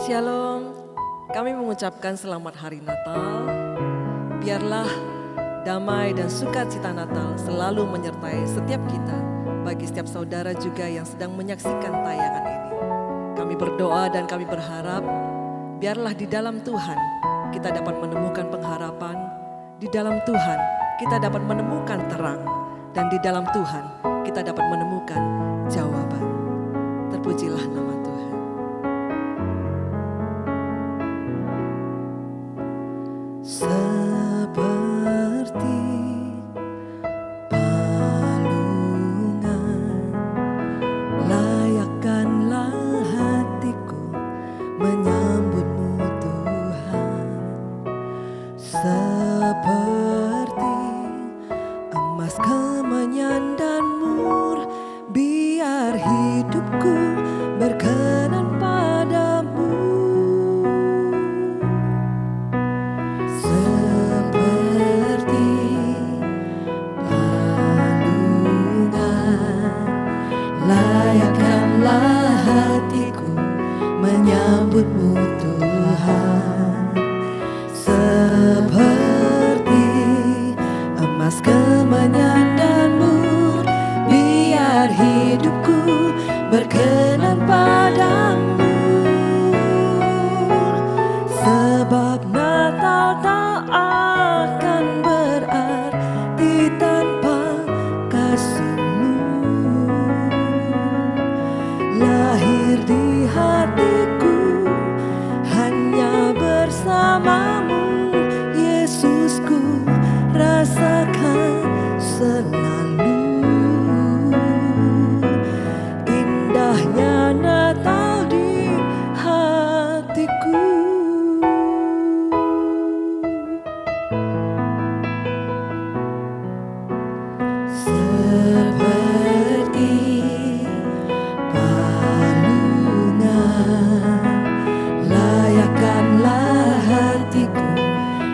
Shalom, kami mengucapkan selamat hari Natal. Biarlah damai dan sukacita Natal selalu menyertai setiap kita, bagi setiap saudara juga yang sedang menyaksikan tayangan ini. Kami berdoa dan kami berharap, biarlah di dalam Tuhan kita dapat menemukan pengharapan, di dalam Tuhan kita dapat menemukan terang, dan di dalam Tuhan kita dapat menemukan jawaban. Terpujilah nama Tuhan. Seperti palungan, layakkanlah hatiku menyambutmu Tuhan. Seperti emas kemenyan dan mur, biar hidupku berkenan padamu. Seperti palungan, layakkanlah hatiku menyambutmu Tuhan. Seperti emas kemenyan dan mur, biar hidupku berkenan padamu. Sebab Natal tak akan berarti tanpa kasih-Mu. Lahir di hatiku hanya bersama-Mu, Yesusku, rasakan selalu indahnya Natal di hatiku. Seperti palungan, layakkanlah hatiku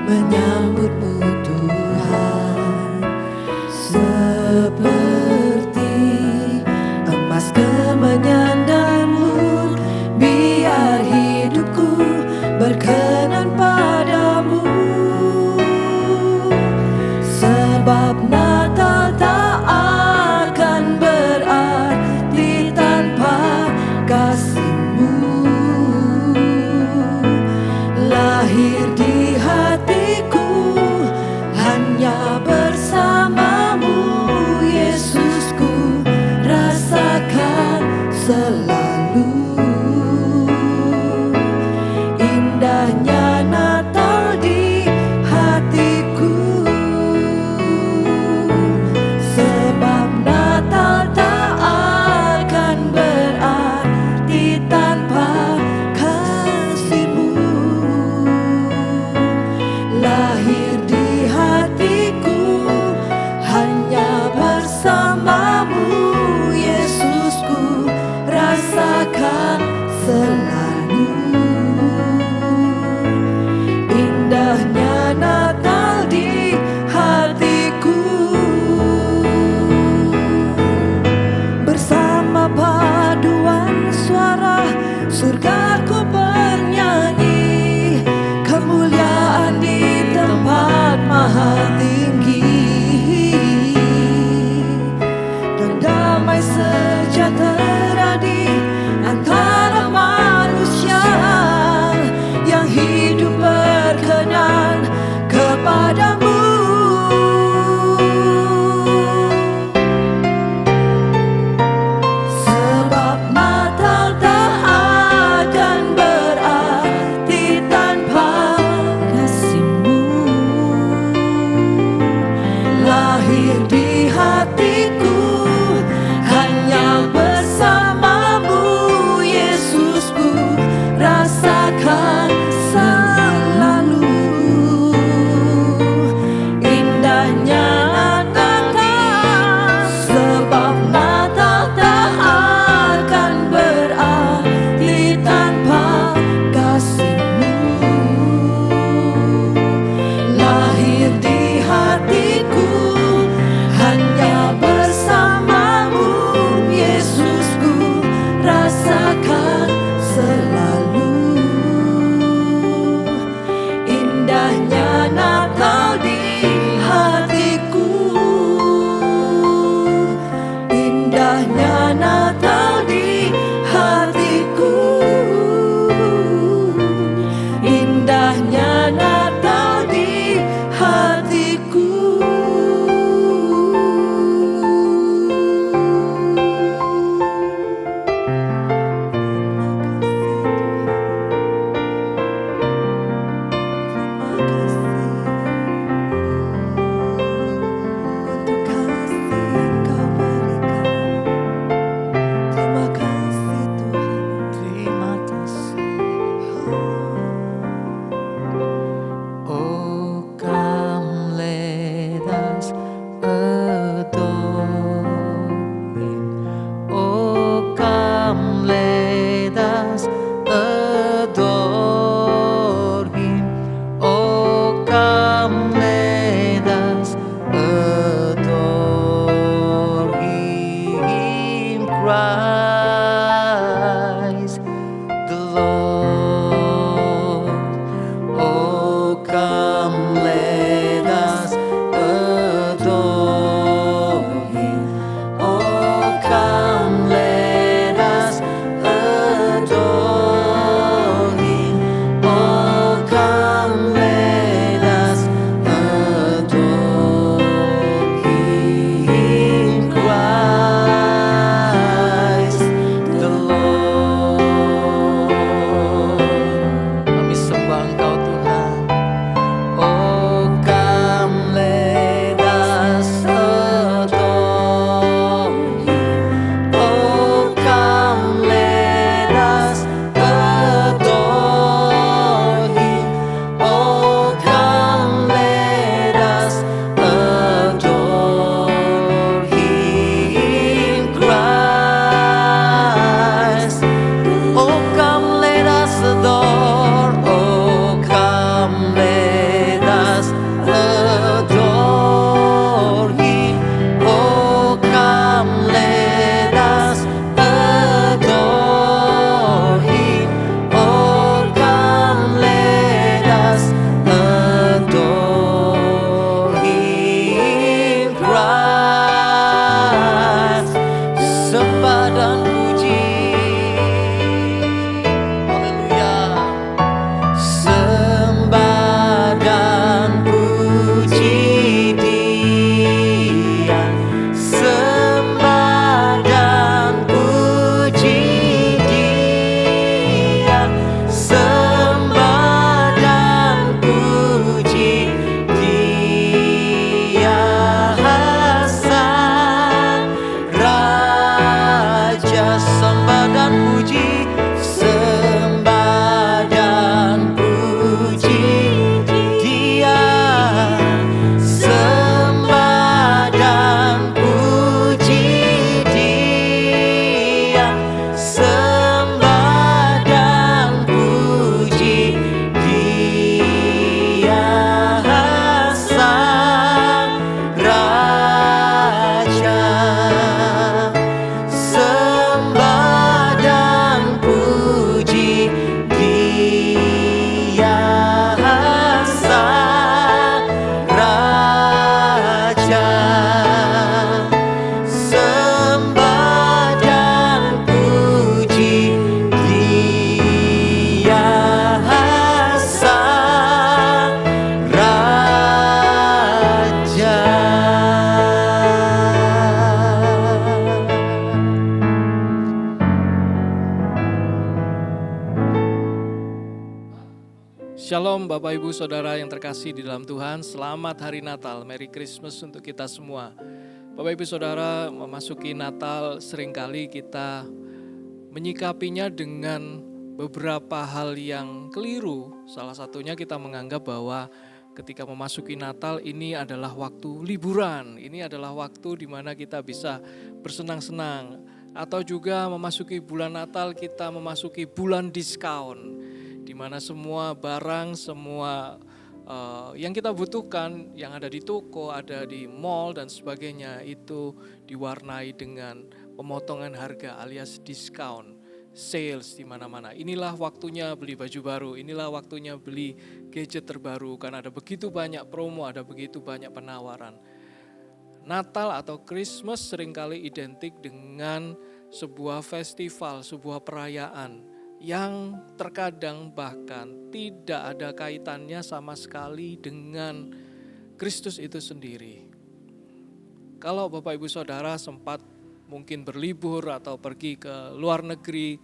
menyambutmu Tuhan. Seperti emas kemenyan dan mur, biar hidupku berkenan padamu. Sebab Natal tak akan berarti tanpa kasih-Mu. Lahir di hatiku hanya bersama-Mu, Yesusku, rasakan selalu indahnya Natal di hatiku. Sebab Natal tak akan berarti tanpa kasih-Mu. Lahir di hatiku hanya bersama-Mu, Yesusku, rasakan selalu indahnya Natal di hatiku. Bersama paduan suara surgaku bernyanyi, kemuliaan di tempat maha tinggi, dan damai sejahtera di antara manusia yang hidup berkenan kepadamu. Sebab Natal tak akan berarti tanpa kasih-Mu. Lahir di hatiku hanya bersama-Mu, Yesusku, rasakan selalu indahnya Natal. Sebab Natal tak akan berarti tanpa kasih-Mu. Lahir di hatiku hanya bersama-Mu, Yesusku, rasakan selalu Shalom Bapak Ibu Saudara yang terkasih di dalam Tuhan. Selamat Hari Natal, Merry Christmas untuk kita semua. Bapak Ibu Saudara, memasuki Natal seringkali kita menyikapinya dengan beberapa hal yang keliru. Salah satunya kita menganggap bahwa ketika memasuki Natal ini adalah waktu liburan. Ini adalah waktu di mana kita bisa bersenang-senang. Atau juga memasuki bulan Natal kita memasuki bulan diskon, di mana semua barang, semua yang kita butuhkan, yang ada di toko, ada di mall dan sebagainya, itu diwarnai dengan pemotongan harga alias diskon, sales di mana-mana. Inilah waktunya beli baju baru, inilah waktunya beli gadget terbaru, karena ada begitu banyak promo, ada begitu banyak penawaran. Natal atau Christmas seringkali identik dengan sebuah festival, sebuah perayaan yang terkadang bahkan tidak ada kaitannya sama sekali dengan Kristus itu sendiri. Kalau Bapak Ibu Saudara sempat mungkin berlibur atau pergi ke luar negeri,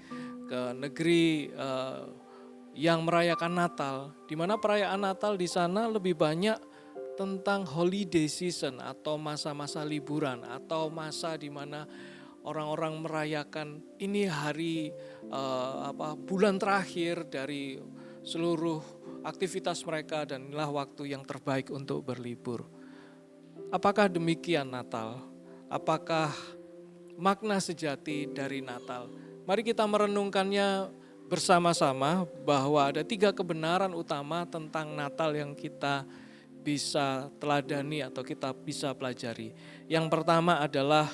ke negeri yang merayakan Natal, di mana perayaan Natal di sana lebih banyak tentang holiday season atau masa-masa liburan atau masa di mana orang-orang merayakan ini hari bulan terakhir dari seluruh aktivitas mereka dan inilah waktu yang terbaik untuk berlibur. Apakah demikian Natal? Apakah makna sejati dari Natal? Mari kita merenungkannya bersama-sama bahwa ada 3 kebenaran utama tentang Natal yang kita bisa teladani atau kita bisa pelajari. Yang pertama adalah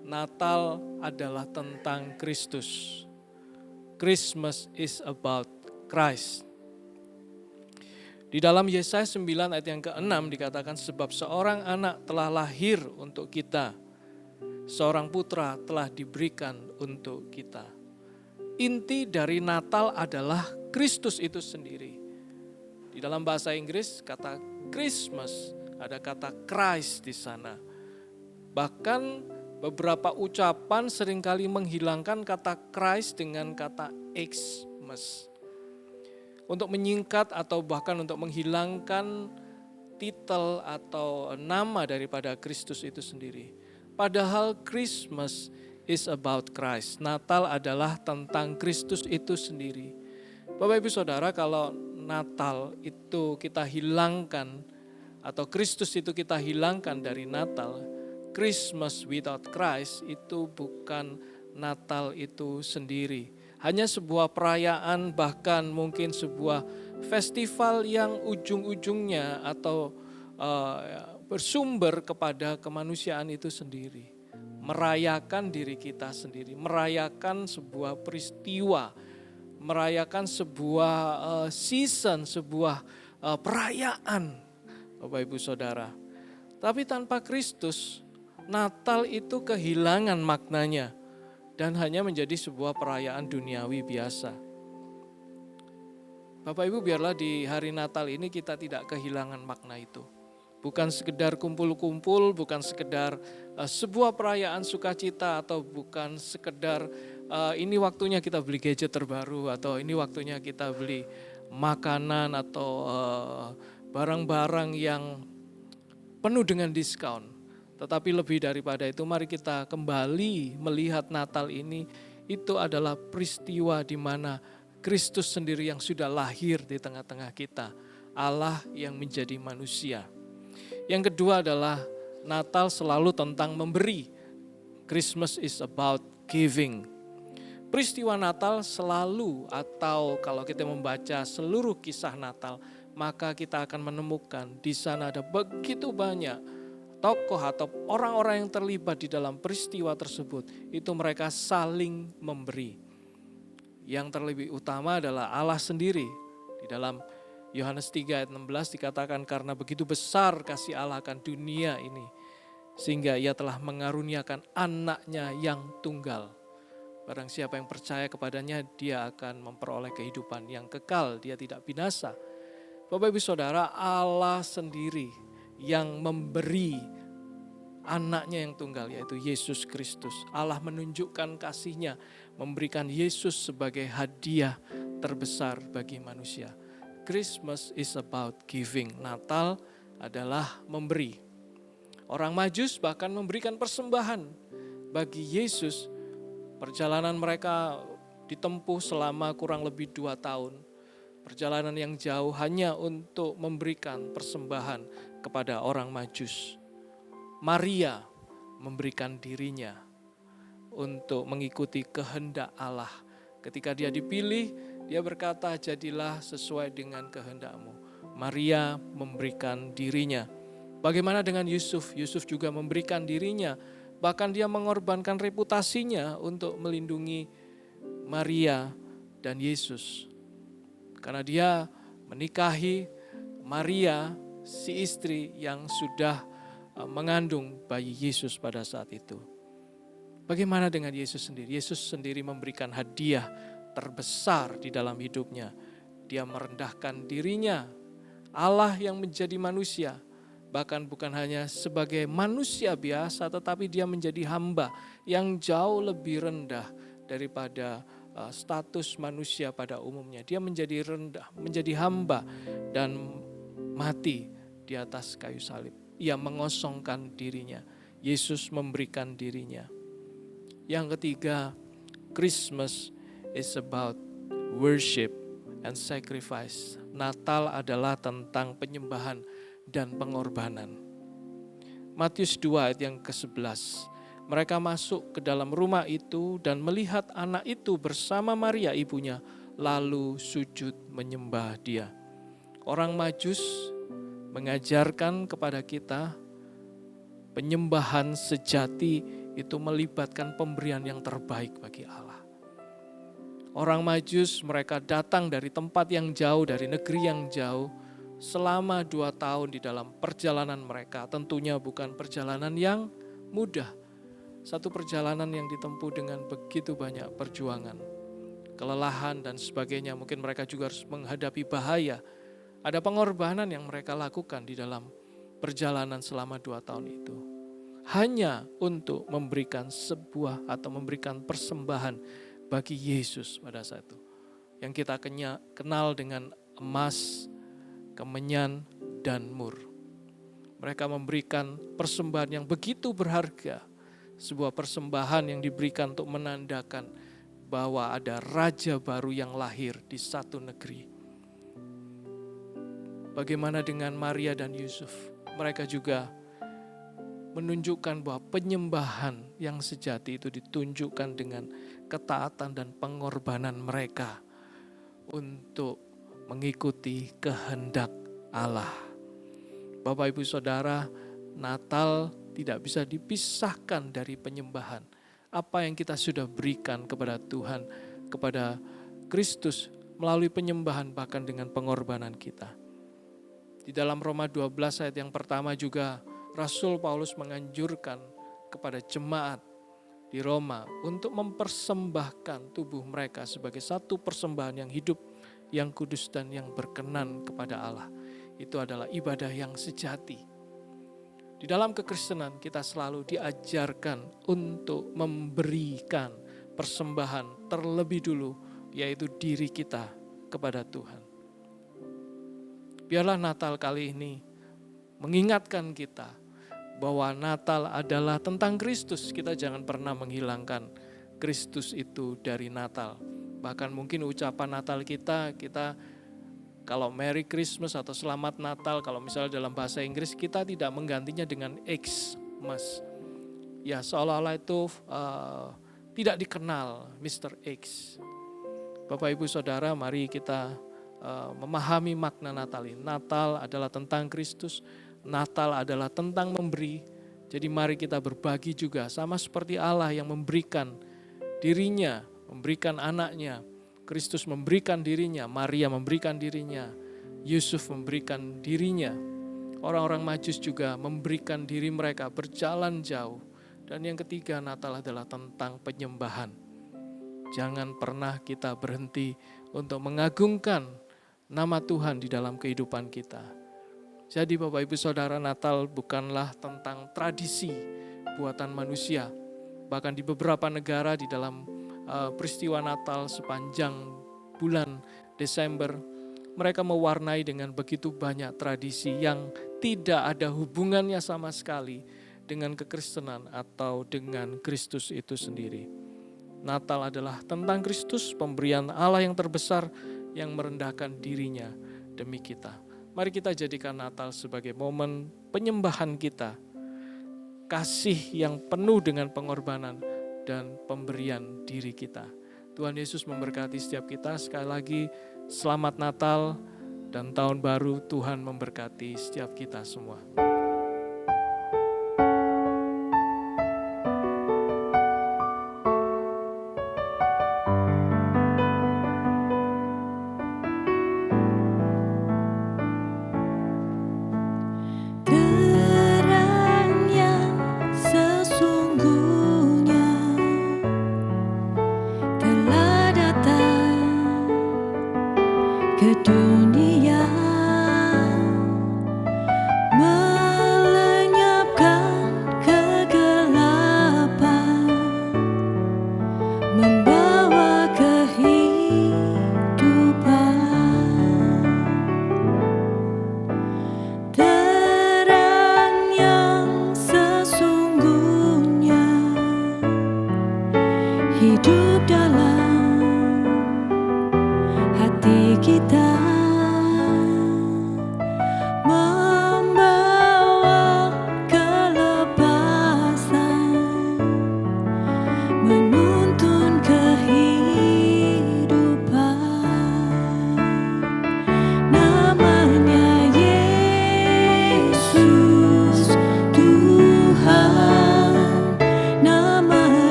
Natal adalah tentang Kristus. Christmas is about Christ. Di dalam Yesaya 9 ayat yang ke-6 dikatakan, sebab seorang anak telah lahir untuk kita, seorang putra telah diberikan untuk kita. Inti dari Natal adalah Kristus itu sendiri. Di dalam bahasa Inggris kata Christmas, ada kata Christ di sana. Bahkan beberapa ucapan seringkali menghilangkan kata Christ dengan kata Xmas. Untuk menyingkat atau bahkan untuk menghilangkan titel atau nama daripada Kristus itu sendiri. Padahal Christmas is about Christ. Natal adalah tentang Kristus itu sendiri. Bapak Ibu Saudara, kalau Natal itu kita hilangkan atau Kristus itu kita hilangkan dari Natal, Christmas without Christ itu bukan Natal itu sendiri. Hanya sebuah perayaan, bahkan mungkin sebuah festival yang ujung-ujungnya atau bersumber kepada kemanusiaan itu sendiri. Merayakan diri kita sendiri, merayakan sebuah peristiwa, merayakan sebuah season, sebuah perayaan, Bapak Ibu Saudara. Tapi tanpa Kristus, Natal itu kehilangan maknanya dan hanya menjadi sebuah perayaan duniawi biasa. Bapak Ibu, biarlah di hari Natal ini kita tidak kehilangan makna itu. Bukan sekedar kumpul-kumpul, bukan sekedar sebuah perayaan sukacita, atau bukan sekedar ini waktunya kita beli gadget terbaru, atau ini waktunya kita beli makanan atau barang-barang yang penuh dengan diskon. Tetapi lebih daripada itu, mari kita kembali melihat Natal ini, itu adalah peristiwa di mana Kristus sendiri yang sudah lahir di tengah-tengah kita, Allah yang menjadi manusia. Yang kedua adalah Natal selalu tentang memberi. Christmas is about giving. Peristiwa Natal selalu, atau kalau kita membaca seluruh kisah Natal, maka kita akan menemukan di sana ada begitu banyak tokoh atau orang-orang yang terlibat di dalam peristiwa tersebut. Itu mereka saling memberi. Yang terlebih utama adalah Allah sendiri. Di dalam Yohanes 3 ayat 16 dikatakan, karena begitu besar kasih Allah akan dunia ini, sehingga ia telah mengaruniakan anaknya yang tunggal. Barang siapa yang percaya kepadanya, dia akan memperoleh kehidupan yang kekal, dia tidak binasa. Bapak Ibu Saudara, Allah sendiri yang memberi anaknya yang tunggal, yaitu Yesus Kristus. Allah menunjukkan kasih-Nya, memberikan Yesus sebagai hadiah terbesar bagi manusia. Christmas is about giving. Natal adalah memberi. Orang Majus bahkan memberikan persembahan bagi Yesus. Perjalanan mereka ditempuh selama kurang lebih 2 tahun. Perjalanan yang jauh hanya untuk memberikan persembahan kepada orang Majus. Maria memberikan dirinya untuk mengikuti kehendak Allah. Ketika dia dipilih, dia berkata, jadilah sesuai dengan kehendakmu. Maria memberikan dirinya. Bagaimana dengan Yusuf? Yusuf juga memberikan dirinya. Bahkan dia mengorbankan reputasinya untuk melindungi Maria dan Yesus. Karena dia menikahi Maria, si istri yang sudah mengandung bayi Yesus pada saat itu. Bagaimana dengan Yesus sendiri? Yesus sendiri memberikan hadiah terbesar di dalam hidupnya. Dia merendahkan dirinya, Allah yang menjadi manusia. Bahkan bukan hanya sebagai manusia biasa, tetapi dia menjadi hamba yang jauh lebih rendah daripada status manusia pada umumnya. Dia menjadi rendah, menjadi hamba dan mati di atas kayu salib. Ia mengosongkan dirinya. Yesus memberikan dirinya. Yang ketiga, Christmas is about worship and sacrifice. Natal adalah tentang penyembahan dan pengorbanan. Matius 2 ayat yang ke-11. Mereka masuk ke dalam rumah itu dan melihat anak itu bersama Maria ibunya, lalu sujud menyembah dia. Orang Majus mengajarkan kepada kita penyembahan sejati itu melibatkan pemberian yang terbaik bagi Allah. Orang Majus mereka datang dari tempat yang jauh, dari negeri yang jauh, selama 2 tahun di dalam perjalanan mereka. Tentunya bukan perjalanan yang mudah. Satu perjalanan yang ditempuh dengan begitu banyak perjuangan, kelelahan dan sebagainya. Mungkin mereka juga harus menghadapi bahaya. Ada pengorbanan yang mereka lakukan di dalam perjalanan selama 2 tahun itu. Hanya untuk memberikan sebuah atau memberikan persembahan bagi Yesus pada saat itu. Yang kita kenal dengan emas, kemenyan, dan mur. Mereka memberikan persembahan yang begitu berharga. Sebuah persembahan yang diberikan untuk menandakan bahwa ada raja baru yang lahir di satu negeri. Bagaimana dengan Maria dan Yusuf? Mereka juga menunjukkan bahwa penyembahan yang sejati itu ditunjukkan dengan ketaatan dan pengorbanan mereka untuk mengikuti kehendak Allah. Bapak, Ibu, Saudara, Natal tidak bisa dipisahkan dari penyembahan. Apa yang kita sudah berikan kepada Tuhan, kepada Kristus melalui penyembahan bahkan dengan pengorbanan kita. Di dalam Roma 12 ayat yang pertama juga Rasul Paulus menganjurkan kepada jemaat di Roma untuk mempersembahkan tubuh mereka sebagai satu persembahan yang hidup, yang kudus dan yang berkenan kepada Allah. Itu adalah ibadah yang sejati. Di dalam kekristenan kita selalu diajarkan untuk memberikan persembahan terlebih dulu, yaitu diri kita kepada Tuhan. Biarlah Natal kali ini mengingatkan kita bahwa Natal adalah tentang Kristus. Kita jangan pernah menghilangkan Kristus itu dari Natal. Bahkan mungkin ucapan Natal kita kalau Merry Christmas atau Selamat Natal, kalau misalnya dalam bahasa Inggris, kita tidak menggantinya dengan Xmas. Ya, seolah-olah itu tidak dikenal Mr. X. Bapak, Ibu, Saudara, mari kita memahami makna Natal ini. Natal adalah tentang Kristus, Natal adalah tentang memberi. Jadi mari kita berbagi juga, sama seperti Allah yang memberikan dirinya, memberikan anaknya. Kristus memberikan dirinya, Maria memberikan dirinya, Yusuf memberikan dirinya. Orang-orang Majus juga memberikan diri mereka, berjalan jauh. Dan yang ketiga, Natal adalah tentang penyembahan. Jangan pernah kita berhenti untuk mengagungkan nama Tuhan di dalam kehidupan kita. Jadi Bapak, Ibu, Saudara, Natal bukanlah tentang tradisi buatan manusia. Bahkan di beberapa negara di dalam peristiwa Natal sepanjang bulan Desember, mereka mewarnai dengan begitu banyak tradisi yang tidak ada hubungannya sama sekali dengan kekristenan atau dengan Kristus itu sendiri. Natal adalah tentang Kristus, pemberian Allah yang terbesar yang merendahkan dirinya demi kita. Mari kita jadikan Natal sebagai momen penyembahan kita, kasih yang penuh dengan pengorbanan dan pemberian diri kita. Tuhan Yesus memberkati setiap kita. Sekali lagi, selamat Natal dan Tahun Baru. Tuhan memberkati setiap kita semua.